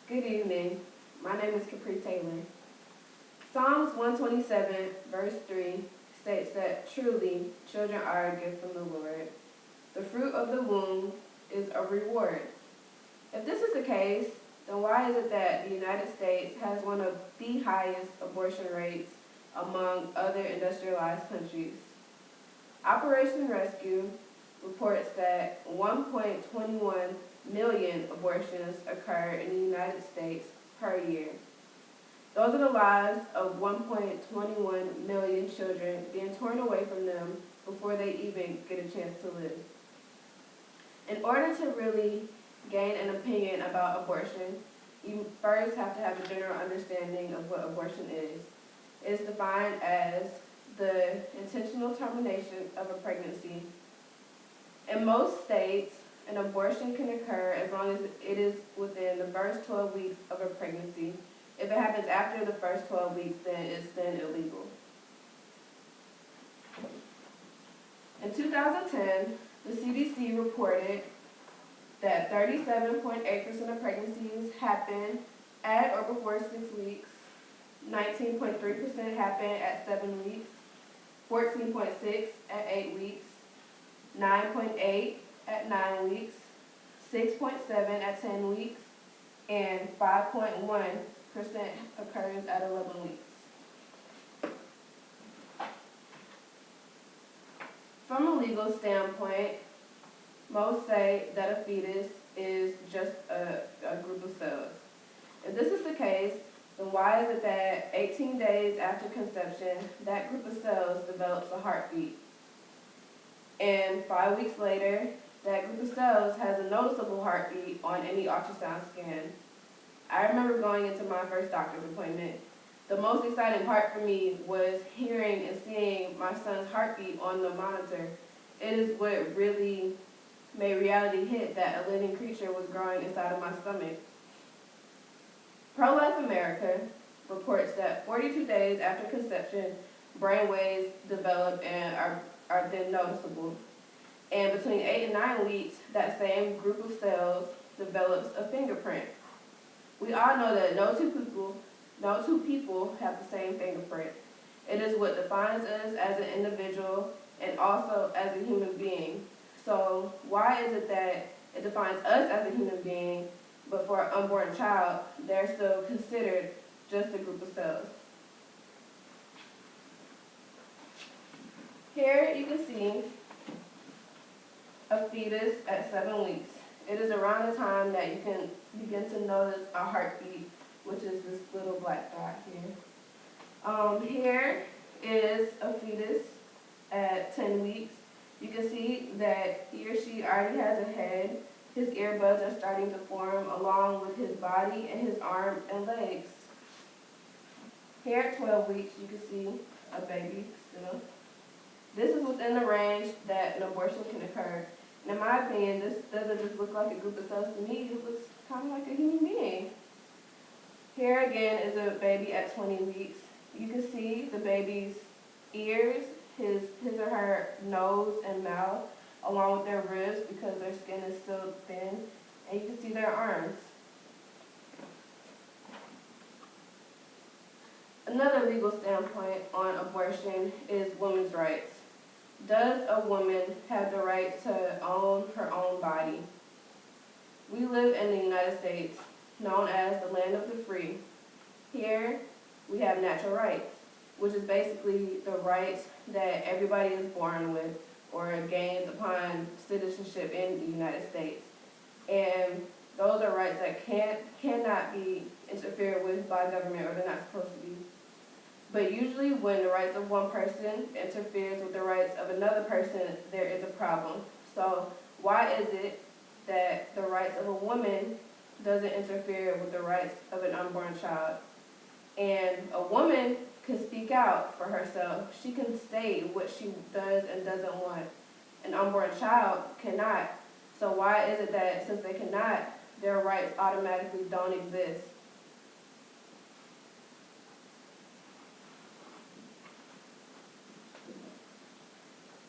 Good evening. My name is Capri Taylor. Psalms 127, verse 3 states that truly children are a gift from the Lord. The fruit of the womb is a reward. If this is the case, then why is it that the United States has one of the highest abortion rates among other industrialized countries? Operation Rescue reports that 1.21 million abortions occur in the United States per year. Those are the lives of 1.21 million children being torn away from them before they even get a chance to live. In order to really gain an opinion about abortion, you first have to have a general understanding of what abortion is. It is defined as the intentional termination of a pregnancy. In most states, an abortion can occur as long as it is within the first 12 weeks of a pregnancy. If it happens after the first 12 weeks, then it's then illegal. In 2010, the CDC reported that 37.8% of pregnancies happen at or before 6 weeks, 19.3% happen at 7 weeks, 14.6% at 8 weeks, 9.8% at 9 weeks, 6.7% at 10 weeks, and 5.1% occurs at 11 weeks. From a legal standpoint, most say that a fetus is just a group of cells. If this is the case, then why is it that 18 days after conception, that group of cells develops a heartbeat? And 5 weeks later, that group of cells has a noticeable heartbeat on any ultrasound scan. I remember going into my first doctor's appointment. The most exciting part for me was hearing and seeing my son's heartbeat on the monitor. It is what really made reality hit that a living creature was growing inside of my stomach. Pro-Life America reports that 42 days after conception, brain waves develop and are then noticeable. And between 8 and 9 weeks, that same group of cells develops a fingerprint. We all know that no two people have the same fingerprint. It is what defines us as an individual and also as a human being. So why is it that it defines us as a human being, but for an unborn child, they're still considered just a group of cells? Here you can see a fetus at 7 weeks. It is around the time that you can begin to notice a heartbeat, which is this little black dot here. Here is a fetus at 10 weeks. You can see that he or she already has a head. His earbuds are starting to form along with his body and his arms and legs. Here at 12 weeks, you can see a baby still. This is within the range that an abortion can occur. And in my opinion, this doesn't just look like a group of cells to me, it looks kind of like a human being. Here again is a baby at 20 weeks. You can see the baby's ears, his or her nose and mouth, along with their ribs because their skin is still thin, and you can see their arms. Another legal standpoint on abortion is women's rights. Does a woman have the right to own her own body? We live in the United States, known as the land of the free. Here, we have natural rights, which is basically the rights that everybody is born with or gains upon citizenship in the United States. And those are rights that cannot be interfered with by government, or they're not supposed to be. But usually when the rights of one person interferes with the rights of another person, there is a problem. So why is it that the rights of a woman doesn't interfere with the rights of an unborn child? And a woman can speak out for herself. She can state what she does and doesn't want. An unborn child cannot. So why is it that since they cannot, their rights automatically don't exist?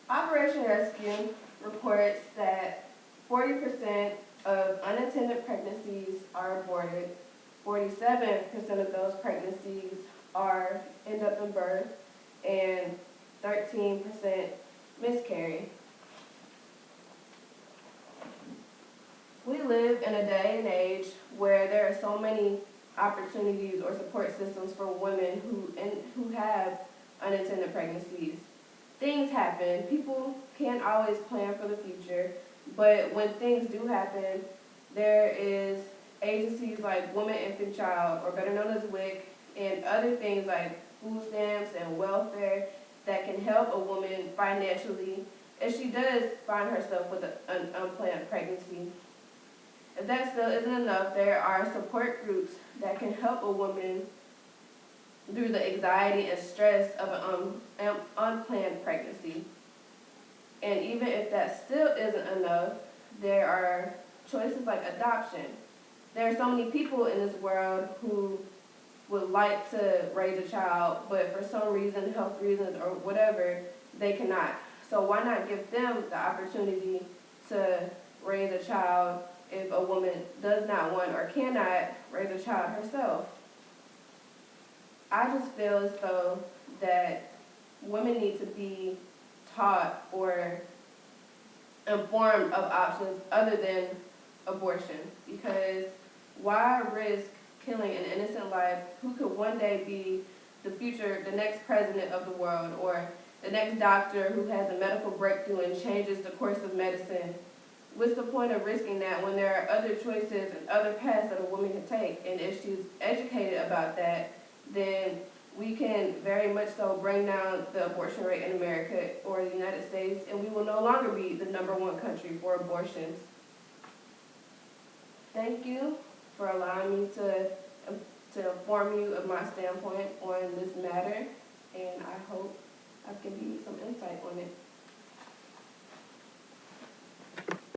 Operation Rescue reports that 40% of unintended pregnancies are aborted, 47% of those pregnancies end up in birth, and 13% miscarry. We live in a day and age where there are so many opportunities or support systems for women who have unintended pregnancies. Things happen. People can't always plan for the future, but when things do happen, there is agencies like Women, Infant, Child, or better known as WIC, and other things like food stamps and welfare that can help a woman financially if she does find herself with an unplanned pregnancy. If that still isn't enough, there are support groups that can help a woman through the anxiety and stress of an unplanned pregnancy. And even if that still isn't enough, there are choices like adoption. There are so many people in this world who would like to raise a child, but for some reason, health reasons or whatever, they cannot. So why not give them the opportunity to raise a child if a woman does not want or cannot raise a child herself? I just feel as though that women need to be taught or informed of options other than abortion, because why risk killing an innocent life who could one day be the next president of the world, or the next doctor who has a medical breakthrough and changes the course of medicine? What's the point of risking that when there are other choices and other paths that a woman can take? And if she's educated about that, then we can very much so bring down the abortion rate in America or the United States, and we will no longer be the #1 country for abortions. Thank you for allowing me to inform you of my standpoint on this matter, and I hope I've given you some insight on